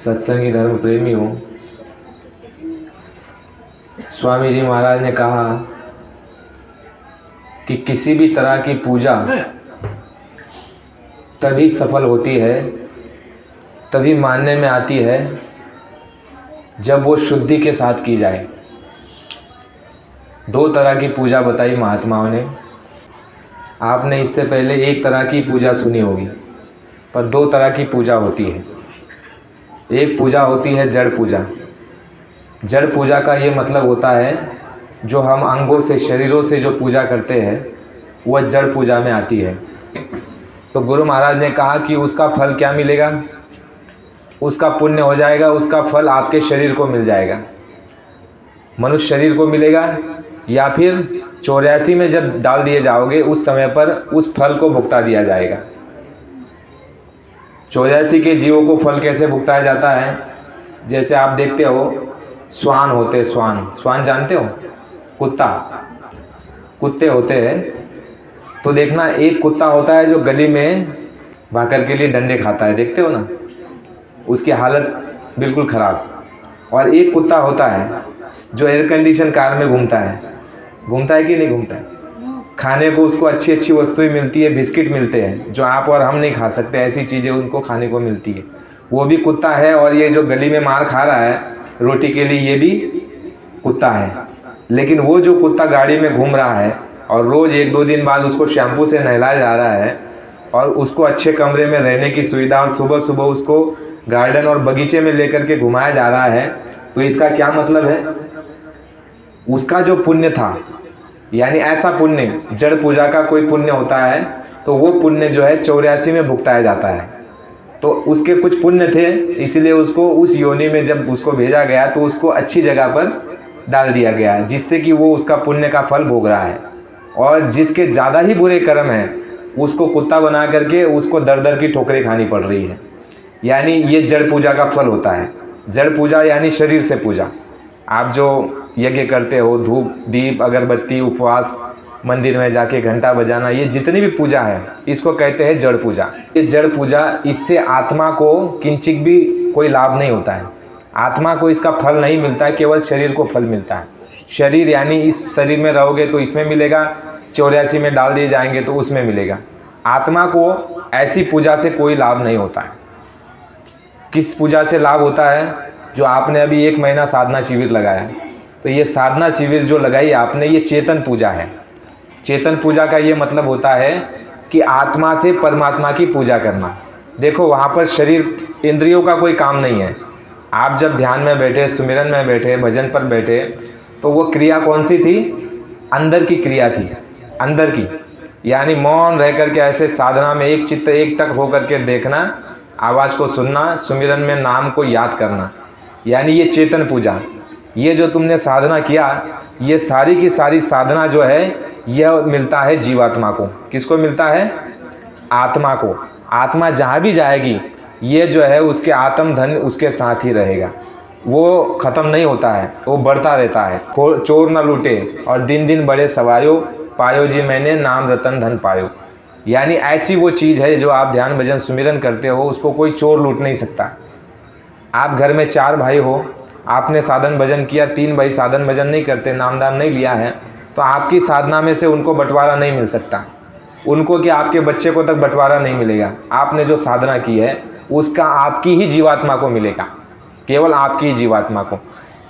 सत्संगी धर्म प्रेमी हो। स्वामी जी महाराज ने कहा कि किसी भी तरह की पूजा तभी सफल होती है, तभी मानने में आती है जब वो शुद्धि के साथ की जाए। दो तरह की पूजा बताई महात्माओं ने। आपने इससे पहले एक तरह की पूजा सुनी होगी, पर दो तरह की पूजा होती है। एक पूजा होती है जड़ पूजा। जड़ पूजा का ये मतलब होता है जो हम अंगों से, शरीरों से जो पूजा करते हैं वह जड़ पूजा में आती है। तो गुरु महाराज ने कहा कि उसका फल क्या मिलेगा? उसका पुण्य हो जाएगा, उसका फल आपके शरीर को मिल जाएगा, मनुष्य शरीर को मिलेगा, या फिर 84 में जब डाल दिए जाओगे उस समय पर उस फल को भुगता दिया जाएगा। 84 के जीवों को फल कैसे भुगताया जाता है? जैसे आप देखते हो स्वान होते, स्वान जानते हो? कुत्ते होते हैं। तो देखना, एक कुत्ता होता है जो गली में भाकर के लिए डंडे खाता है, देखते हो ना, उसकी हालत बिल्कुल ख़राब। और एक कुत्ता होता है जो एयर कंडीशन कार में घूमता है कि नहीं घूमता है? खाने को उसको अच्छी अच्छी वस्तुएं मिलती है, बिस्किट मिलते हैं जो आप और हम नहीं खा सकते, ऐसी चीज़ें उनको खाने को मिलती है। वो भी कुत्ता है। और ये जो गली में मार खा रहा है रोटी के लिए, ये भी कुत्ता है। लेकिन वो जो कुत्ता गाड़ी में घूम रहा है और रोज़ 1-2 दिन बाद उसको शैम्पू से नहलाया जा रहा है और उसको अच्छे कमरे में रहने की सुविधा और सुबह सुबह उसको गार्डन और बगीचे में लेकर के घुमाया जा रहा है, तो इसका क्या मतलब है? उसका जो पुण्य था, यानी ऐसा पुण्य, जड़ पूजा का कोई पुण्य होता है तो वो पुण्य जो है 84 में भुगताया जाता है। तो उसके कुछ पुण्य थे, इसलिए उसको उस योनि में जब उसको भेजा गया तो उसको अच्छी जगह पर डाल दिया गया, जिससे कि वो उसका पुण्य का फल भोग रहा है। और जिसके ज़्यादा ही बुरे कर्म हैं उसको कुत्ता बना करके उसको दर दर की ठोकरें खानी पड़ रही है। यानी ये जड़ पूजा का फल होता है। जड़ पूजा यानी शरीर से पूजा। आप जो यज्ञ करते हो, धूप दीप अगरबत्ती उपवास, मंदिर में जाके घंटा बजाना, ये जितनी भी पूजा है इसको कहते हैं जड़ पूजा। ये जड़ पूजा, इससे आत्मा को किंचित भी कोई लाभ नहीं होता है। आत्मा को इसका फल नहीं मिलता है, केवल शरीर को फल मिलता है। शरीर यानी इस शरीर में रहोगे तो इसमें मिलेगा, 84 में डाल दिए जाएंगे तो उसमें मिलेगा। आत्मा को ऐसी पूजा से कोई लाभ नहीं होता है। किस पूजा से लाभ होता है? जो आपने अभी 1 महीना साधना शिविर लगाया, तो ये साधना शिविर जो लगाई आपने, ये चेतन पूजा है। चेतन पूजा का ये मतलब होता है कि आत्मा से परमात्मा की पूजा करना। देखो, वहाँ पर शरीर इंद्रियों का कोई काम नहीं है। आप जब ध्यान में बैठे, सुमिरन में बैठे, भजन पर बैठे, तो वो क्रिया कौन सी थी? अंदर की क्रिया थी, अंदर की। यानी मौन रह करके ऐसे साधना में एक चित्त एक टक होकर के देखना, आवाज़ को सुनना, सुमिरन में नाम को याद करना, यानी ये चेतन पूजा। ये जो तुमने साधना किया, ये सारी की सारी साधना जो है यह मिलता है जीवात्मा को। किसको मिलता है? आत्मा को। आत्मा जहाँ भी जाएगी ये जो है उसके आत्म धन उसके साथ ही रहेगा, वो ख़त्म नहीं होता है, वो बढ़ता रहता है। चोर न लूटे और दिन दिन बड़े सवायो, पायो जी मैंने नाम रतन धन पायो। यानी ऐसी वो चीज़ है जो आप ध्यान भजन सुमिरन करते हो, उसको कोई चोर लूट नहीं सकता। आप घर में 4 भाई हो, आपने साधन भजन किया, 3 भाई साधन भजन नहीं करते, नामदान नहीं लिया है, तो आपकी साधना में से उनको बंटवारा नहीं मिल सकता। उनको कि आपके बच्चे को तक बंटवारा नहीं मिलेगा। आपने जो साधना की है उसका आपकी ही जीवात्मा को मिलेगा, केवल आपकी ही जीवात्मा को।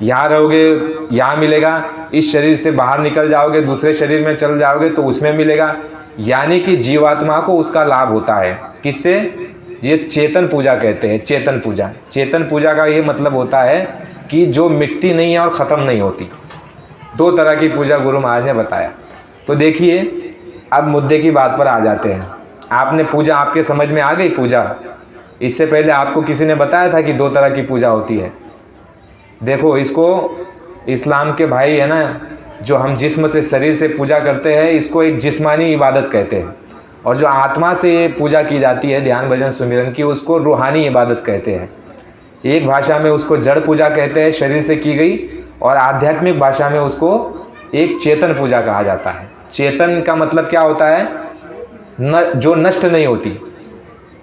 यहाँ रहोगे यहाँ मिलेगा, इस शरीर से बाहर निकल जाओगे, दूसरे शरीर में चल जाओगे तो उसमें मिलेगा। यानी कि जीवात्मा को उसका लाभ होता है। किससे? ये चेतन पूजा कहते हैं, चेतन पूजा। चेतन पूजा का ये मतलब होता है कि जो मिटती नहीं है और ख़त्म नहीं होती। 2 तरह की पूजा गुरु महाराज ने बताया। तो देखिए, अब मुद्दे की बात पर आ जाते हैं। आपने पूजा, आपके समझ में आ गई पूजा? इससे पहले आपको किसी ने बताया था कि 2 तरह की पूजा होती है? देखो, इसको इस्लाम के भाई है ना, जो हम जिस्म से, शरीर से पूजा करते हैं, इसको एक जिस्मानी इबादत कहते हैं। और जो आत्मा से पूजा की जाती है ध्यान भजन सुमिरन की, उसको रूहानी इबादत कहते हैं। एक भाषा में उसको जड़ पूजा कहते हैं, शरीर से की गई, और आध्यात्मिक भाषा में उसको एक चेतन पूजा कहा जाता है। चेतन का मतलब क्या होता है? जो नष्ट नहीं होती।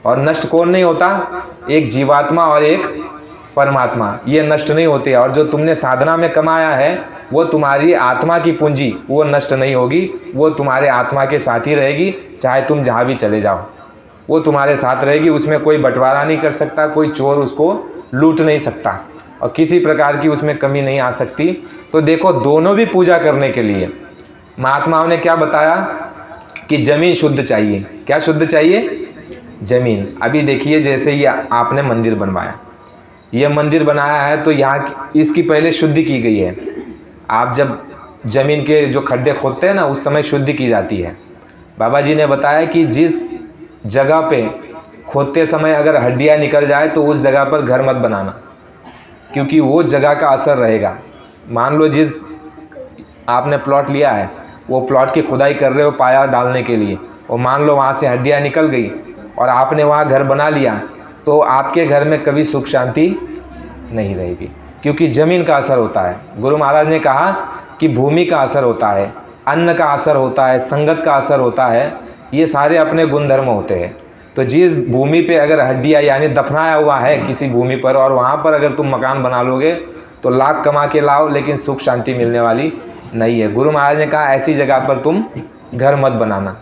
और नष्ट कौन नहीं होता? एक जीवात्मा और एक परमात्मा, ये नष्ट नहीं होते। और जो तुमने साधना में कमाया है वो तुम्हारी आत्मा की पूंजी, वो नष्ट नहीं होगी, वो तुम्हारे आत्मा के साथ ही रहेगी, चाहे तुम जहाँ भी चले जाओ वो तुम्हारे साथ रहेगी। उसमें कोई बंटवारा नहीं कर सकता, कोई चोर उसको लूट नहीं सकता और किसी प्रकार की उसमें कमी नहीं आ सकती। तो देखो, दोनों भी पूजा करने के लिए महात्माओं ने क्या बताया कि जमीन शुद्ध चाहिए। क्या शुद्ध चाहिए? जमीन। अभी देखिए, जैसे ये आपने मंदिर बनवाया, ये मंदिर बनाया है तो यहाँ इसकी पहले शुद्धि की गई है। आप जब जमीन के जो खड्डे खोदते हैं ना, उस समय शुद्धि की जाती है। बाबा जी ने बताया कि जिस जगह पे खोदते समय अगर हड्डियाँ निकल जाए तो उस जगह पर घर मत बनाना, क्योंकि वो जगह का असर रहेगा। मान लो जिस आपने प्लॉट लिया है, वो प्लॉट की खुदाई कर रहे हो पाया डालने के लिए, और मान लो वहाँ से हड्डियाँ निकल गई और आपने वहाँ घर बना लिया, तो आपके घर में कभी सुख शांति नहीं रहेगी, क्योंकि ज़मीन का असर होता है। गुरु महाराज ने कहा कि भूमि का असर होता है, अन्न का असर होता है, संगत का असर होता है, ये सारे अपने गुणधर्म होते हैं। तो जिस भूमि पे अगर हड्डियाँ यानी दफनाया हुआ है किसी भूमि पर, और वहाँ पर अगर तुम मकान बना लोगे तो लाख कमा के लाओ, लेकिन सुख शांति मिलने वाली नहीं है। गुरु महाराज ने कहा ऐसी जगह पर तुम घर मत बनाना।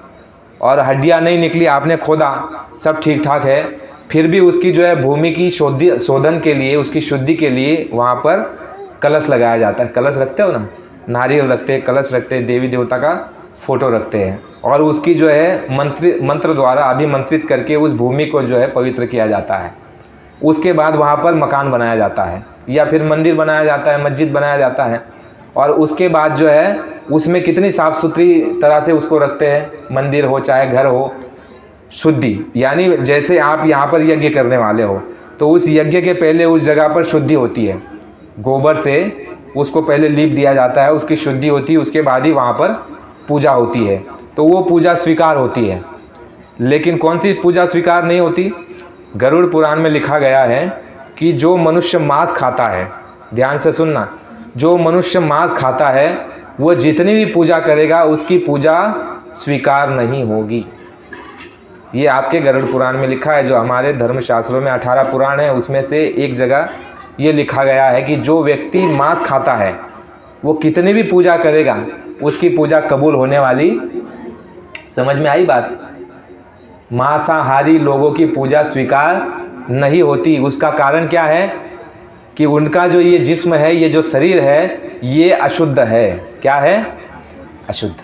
और हड्डियाँ नहीं निकली, आपने खोदा, सब ठीक ठाक है, फिर भी उसकी जो है भूमि की शोधन के लिए, उसकी शुद्धि के लिए वहाँ पर कलश लगाया जाता है। कलश रखते हो ना, नारियल रखते हैं, कलश रखते हैं, देवी देवता का फोटो रखते हैं, और उसकी जो है मंत्र द्वारा अभिमंत्रित करके उस भूमि को जो है पवित्र किया जाता है। उसके बाद वहाँ पर मकान बनाया जाता है, या फिर मंदिर बनाया जाता है, मस्जिद बनाया जाता है। और उसके बाद जो है उसमें कितनी साफ़ सुथरी तरह से उसको रखते हैं, मंदिर हो चाहे घर हो, शुद्धि। यानी जैसे आप यहाँ पर यज्ञ करने वाले हो तो उस यज्ञ के पहले उस जगह पर शुद्धि होती है, गोबर से उसको पहले लीप दिया जाता है, उसकी शुद्धि होती है, उसके बाद ही वहाँ पर पूजा होती है, तो वो पूजा स्वीकार होती है। लेकिन कौन सी पूजा स्वीकार नहीं होती? गरुड़ पुराण में लिखा गया है कि जो मनुष्य मांस खाता है, ध्यान से सुनना, जो मनुष्य मांस खाता है वो जितनी भी पूजा करेगा उसकी पूजा स्वीकार नहीं होगी। ये आपके गरुड़ पुराण में लिखा है, जो हमारे धर्मशास्त्रों में 18 पुराण है, उसमें से एक जगह ये लिखा गया है कि जो व्यक्ति मांस खाता है वो कितनी भी पूजा करेगा उसकी पूजा कबूल होने वाली। समझ में आई बात? मांसाहारी लोगों की पूजा स्वीकार नहीं होती। उसका कारण क्या है कि उनका जो ये जिस्म है, ये जो शरीर है, ये अशुद्ध है। क्या है? अशुद्ध।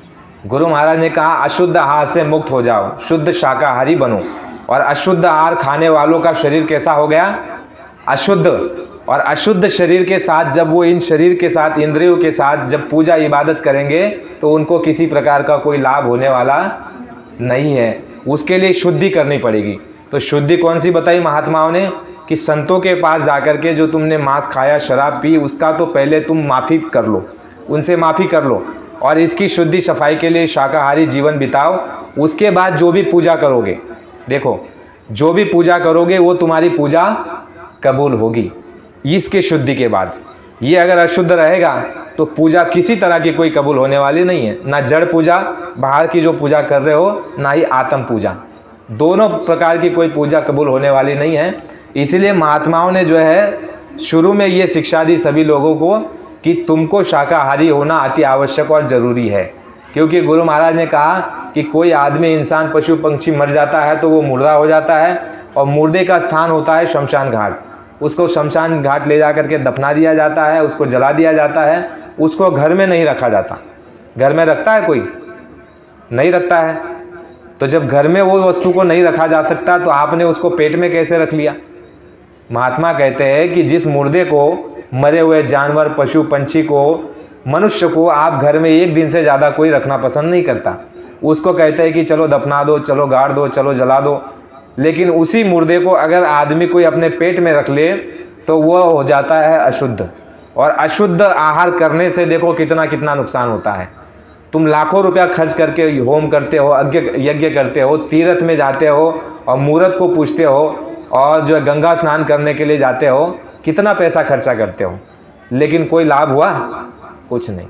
गुरु महाराज ने कहा अशुद्ध आहार से मुक्त हो जाओ, शुद्ध शाकाहारी बनो। और अशुद्ध आहार खाने वालों का शरीर कैसा हो गया? अशुद्ध। और अशुद्ध शरीर के साथ जब वो इन शरीर के साथ, इंद्रियों के साथ जब पूजा इबादत करेंगे तो उनको किसी प्रकार का कोई लाभ होने वाला नहीं है। उसके लिए शुद्धि करनी पड़ेगी। तो शुद्धि कौन सी बताई महात्माओं ने? कि संतों के पास जाकर के जो तुमने मांस खाया, शराब पी, उसका तो पहले तुम माफ़ी कर लो, उनसे माफ़ी कर लो, और इसकी शुद्धि सफाई के लिए शाकाहारी जीवन बिताओ। उसके बाद जो भी पूजा करोगे, देखो, जो भी पूजा करोगे वो तुम्हारी पूजा कबूल होगी इसके शुद्धि के बाद। ये अगर अशुद्ध रहेगा तो पूजा किसी तरह की कोई कबूल होने वाली नहीं है। ना जड़ पूजा, बाहर की जो पूजा कर रहे हो, ना ही आत्म पूजा, दोनों प्रकार की कोई पूजा कबूल होने वाली नहीं है। इसलिए महात्माओं ने जो है शुरू में ये शिक्षा दी सभी लोगों को कि तुमको शाकाहारी होना अति आवश्यक और ज़रूरी है। क्योंकि गुरु महाराज ने कहा कि कोई आदमी, इंसान, पशु पक्षी मर जाता है तो वो मुर्दा हो जाता है, और मुर्दे का स्थान होता है शमशान घाट। उसको शमशान घाट ले जा करके दफना दिया जाता है, उसको जला दिया जाता है, उसको घर में नहीं रखा जाता। घर में रखता है कोई? नहीं रखता है। तो जब घर में वो वस्तु को नहीं रखा जा सकता तो आपने उसको पेट में कैसे रख लिया? महात्मा कहते हैं कि जिस मुर्दे को, मरे हुए जानवर, पशु पंछी को, मनुष्य को आप घर में एक दिन से ज़्यादा कोई रखना पसंद नहीं करता, उसको कहते हैं कि चलो दफना दो, चलो गाड़ दो, चलो जला दो। लेकिन उसी मुर्दे को अगर आदमी कोई अपने पेट में रख ले तो वह हो जाता है अशुद्ध। और अशुद्ध आहार करने से देखो कितना कितना नुकसान होता है। तुम लाखों रुपया खर्च करके होम करते हो, यज्ञ करते हो, तीर्थ में जाते हो और मूर्त को पूजते हो, और जो गंगा स्नान करने के लिए जाते हो, कितना पैसा खर्चा करते हो, लेकिन कोई लाभ हुआ? कुछ नहीं,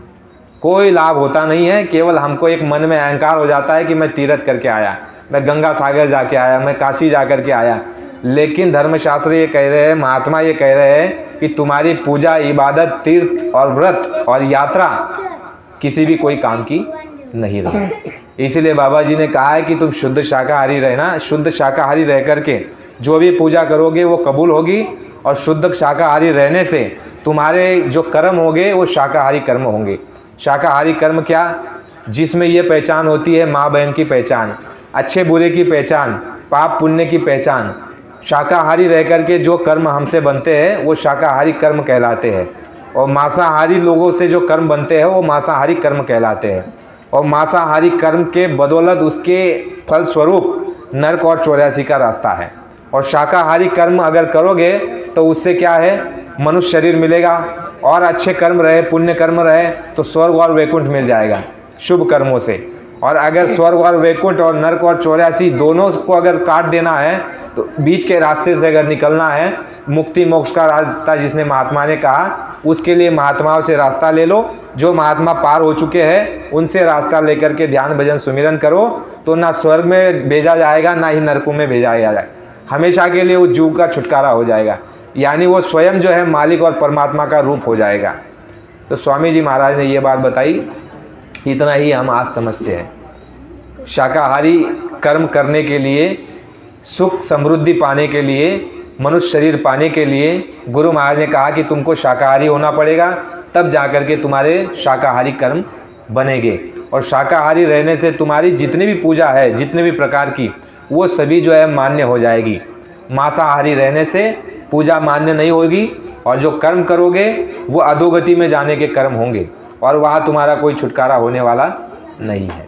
कोई लाभ होता नहीं है। केवल हमको एक मन में अहंकार हो जाता है कि मैं तीर्थ करके आया, मैं गंगा सागर जाके आया, मैं काशी जा कर के आया। लेकिन धर्मशास्त्र ये कह रहे हैं, महात्मा ये कह रहे हैं कि तुम्हारी पूजा, इबादत, तीर्थ और व्रत और यात्रा किसी भी कोई काम की नहीं रही। इसीलिए बाबा जी ने कहा है कि तुम शुद्ध शाकाहारी रहना। शुद्ध शाकाहारी रह करके जो भी पूजा करोगे वो कबूल होगी, और शुद्ध शाकाहारी रहने से तुम्हारे जो कर्म होंगे वो शाकाहारी कर्म होंगे। शाकाहारी कर्म क्या? जिसमें ये पहचान होती है माँ बहन की पहचान, अच्छे बुरे की पहचान, पाप पुण्य की पहचान। शाकाहारी रह करके जो कर्म हमसे बनते हैं वो शाकाहारी कर्म कहलाते हैं, और मांसाहारी लोगों से जो कर्म बनते हैं वो मांसाहारी कर्म कहलाते हैं। और मांसाहारी कर्म के बदौलत उसके फल स्वरूप नरक और 84 का रास्ता है। और शाकाहारी कर्म अगर करोगे तो उससे क्या है, मनुष्य शरीर मिलेगा, और अच्छे कर्म रहे, पुण्य कर्म रहे तो स्वर्ग और वैकुंठ मिल जाएगा शुभ कर्मों से। और अगर स्वर्ग और वैकुंठ और नरक और 84 दोनों को अगर काट देना है तो बीच के रास्ते से अगर निकलना है, मुक्ति मोक्ष का रास्ता जिसने महात्मा ने कहा, उसके लिए महात्माओं से रास्ता ले लो। जो महात्मा पार हो चुके हैं उनसे रास्ता लेकर के ध्यान भजन सुमिरन करो, तो ना स्वर्ग में भेजा जाएगा ना ही नरकों में भेजा जाएगा। हमेशा के लिए उस जीव का छुटकारा हो जाएगा, यानी वो स्वयं जो है मालिक और परमात्मा का रूप हो जाएगा। तो स्वामी जी महाराज ने ये बात बताई, इतना ही हम आज समझते हैं। शाकाहारी कर्म करने के लिए, सुख समृद्धि पाने के लिए, मनुष्य शरीर पाने के लिए गुरु महाराज ने कहा कि तुमको शाकाहारी होना पड़ेगा, तब जाकर के तुम्हारे शाकाहारी कर्म बनेंगे। और शाकाहारी रहने से तुम्हारी जितनी भी पूजा है, जितने भी प्रकार की, वो सभी जो है मान्य हो जाएगी। मांसाहारी रहने से पूजा मान्य नहीं होगी, और जो कर्म करोगे वो अधोगति में जाने के कर्म होंगे, और वहाँ तुम्हारा कोई छुटकारा होने वाला नहीं है।